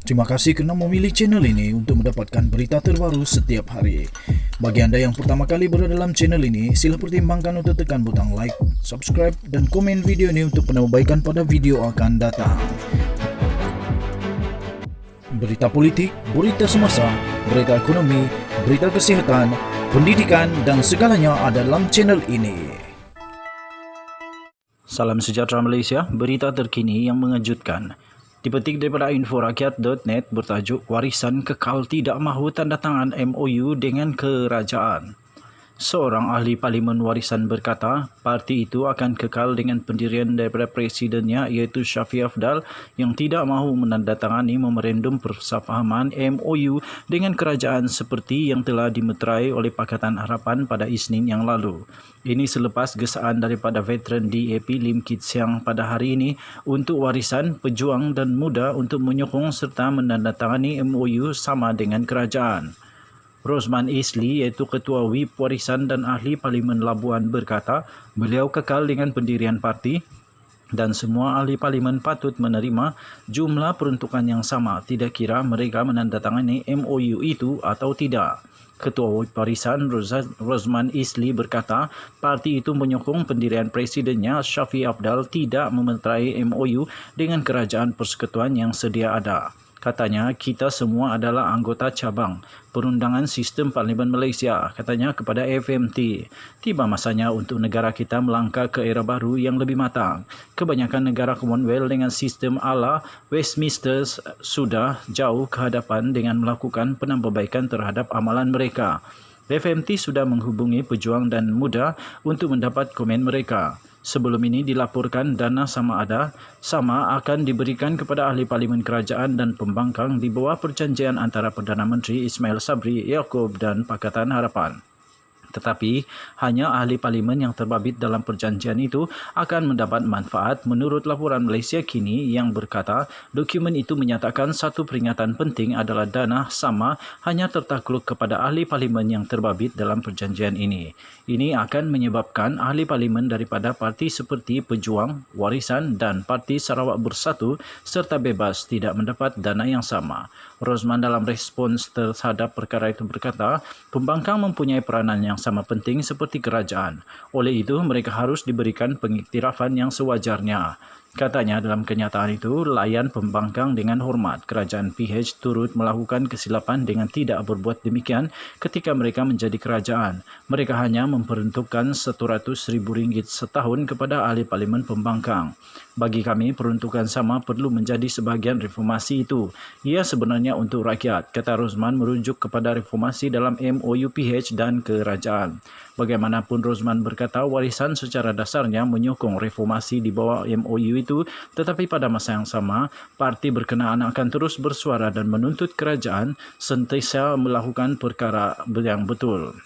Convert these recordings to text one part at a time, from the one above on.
Terima kasih kerana memilih channel ini untuk mendapatkan berita terbaru setiap hari. Bagi anda yang pertama kali berada dalam channel ini, sila pertimbangkan untuk tekan butang like, subscribe dan komen video ini untuk penambahbaikan pada video akan datang. Berita politik, berita semasa, berita ekonomi, berita kesihatan, pendidikan dan segalanya ada dalam channel ini. Salam sejahtera Malaysia, berita terkini yang mengejutkan. Dipetik daripada inforakyat.net bertajuk Warisan Kekal Tidak Mahu Tanda Tangan MOU dengan Kerajaan. Seorang ahli Parlimen Warisan berkata, parti itu akan kekal dengan pendirian daripada presidennya iaitu Shafie Aphdal yang tidak mahu menandatangani memorandum persefahaman MOU dengan kerajaan seperti yang telah dimeterai oleh Pakatan Harapan pada Isnin yang lalu. Ini selepas gesaan daripada veteran DAP Lim Kit Siang pada hari ini untuk warisan, pejuang dan muda untuk menyokong serta menandatangani MOU sama dengan kerajaan. Rosman Isli iaitu Ketua WIP Warisan dan Ahli Parlimen Labuan berkata, beliau kekal dengan pendirian parti dan semua ahli parlimen patut menerima jumlah peruntukan yang sama tidak kira mereka menandatangani MOU itu atau tidak. Ketua WIP Warisan Rosman Isli berkata, parti itu menyokong pendirian presidennya Shafie Aphdal tidak memeterai MOU dengan kerajaan persekutuan yang sedia ada. Katanya, kita semua adalah anggota cabang perundangan sistem Parlimen Malaysia, katanya kepada FMT. Tiba masanya untuk negara kita melangkah ke era baru yang lebih matang. Kebanyakan negara Commonwealth dengan sistem ala Westminster sudah jauh ke hadapan dengan melakukan penambahbaikan terhadap amalan mereka. FMT sudah menghubungi pejuang dan muda untuk mendapat komen mereka. Sebelum ini dilaporkan dana sama akan diberikan kepada ahli parlimen kerajaan dan pembangkang di bawah perjanjian antara Perdana Menteri Ismail Sabri Yaakob dan Pakatan Harapan. Tetapi, hanya ahli parlimen yang terbabit dalam perjanjian itu akan mendapat manfaat menurut laporan Malaysia Kini yang berkata dokumen itu menyatakan satu peringatan penting adalah dana sama hanya tertakluk kepada ahli parlimen yang terbabit dalam perjanjian ini. Ini akan menyebabkan ahli parlimen daripada parti seperti Pejuang, Warisan dan Parti Sarawak Bersatu serta Bebas tidak mendapat dana yang sama. Rosman dalam respons terhadap perkara itu berkata, pembangkang mempunyai peranan yang sama penting seperti kerajaan. Oleh itu, mereka harus diberikan pengiktirafan yang sewajarnya. Katanya dalam kenyataan itu, layan pembangkang dengan hormat. Kerajaan PH turut melakukan kesilapan dengan tidak berbuat demikian ketika mereka menjadi kerajaan. Mereka hanya memperuntukkan RM100,000 setahun kepada ahli parlimen pembangkang. Bagi kami, peruntukan sama perlu menjadi sebahagian reformasi itu. Ia sebenarnya untuk rakyat, kata Rosman merujuk kepada reformasi dalam MOU PH dan kerajaan. Bagaimanapun Rosman berkata warisan secara dasarnya menyokong reformasi di bawah MOU itu, tetapi pada masa yang sama, parti berkenaan akan terus bersuara dan menuntut kerajaan sentiasa melakukan perkara yang betul.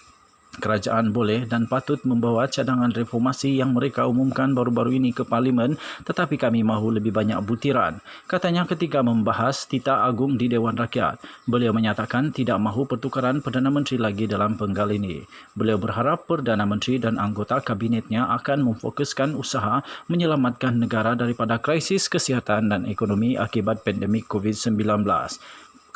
Kerajaan boleh dan patut membawa cadangan reformasi yang mereka umumkan baru-baru ini ke Parlimen, tetapi kami mahu lebih banyak butiran. Katanya ketika membahas Tita Agung di Dewan Rakyat, beliau menyatakan tidak mahu pertukaran Perdana Menteri lagi dalam penggal ini. Beliau berharap Perdana Menteri dan anggota kabinetnya akan memfokuskan usaha menyelamatkan negara daripada krisis kesihatan dan ekonomi akibat pandemik COVID-19.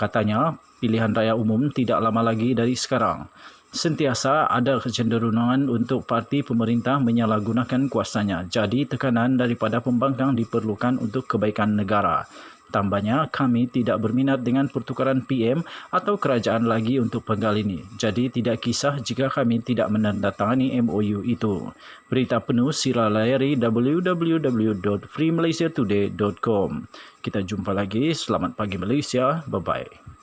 Katanya, pilihan raya umum tidak lama lagi dari sekarang. Sentiasa ada kecenderungan untuk parti pemerintah menyalahgunakan kuasanya. Jadi tekanan daripada pembangkang diperlukan untuk kebaikan negara. Tambahnya, kami tidak berminat dengan pertukaran PM atau kerajaan lagi untuk penggal ini. Jadi tidak kisah jika kami tidak menandatangani MOU itu. Berita penuh sila layari www.freemalaysiatoday.com. Kita jumpa lagi. Selamat pagi Malaysia. Bye-bye.